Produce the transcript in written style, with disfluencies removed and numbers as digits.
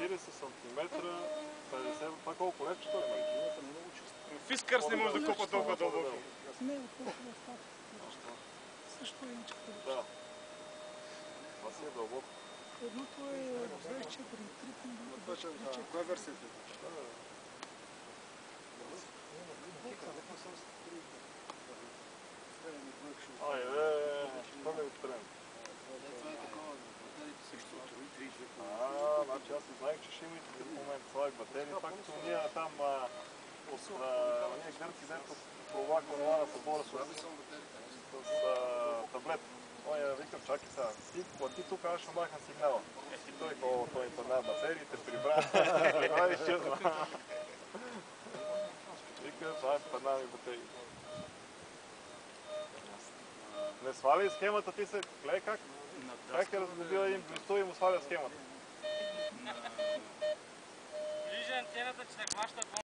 40 см, 50, това колко левче той има? Фискърс не може да копа толкова дълбоко. Не, от толкова става. Също е инче. Да. Това си е дълбоко. Едното е 24, трите. Коя версия е? Айде, що ме изтрем? Значи аз не знаех, че ще има и такъв момент. Слагах батерии, пак като ние там от ние гърци, дето провлаква това на събора с таблет. Той викам, чакай сега, ти плати тук, аз ще махам сигнала. Той пърна батериите, прибра, това изчезна. Вика, това е пърна ми батерии. Не сваля и схемата, ти се гледай как? Как е разгледила един блистов и му сваля схемата? Ближе антената, че не хваща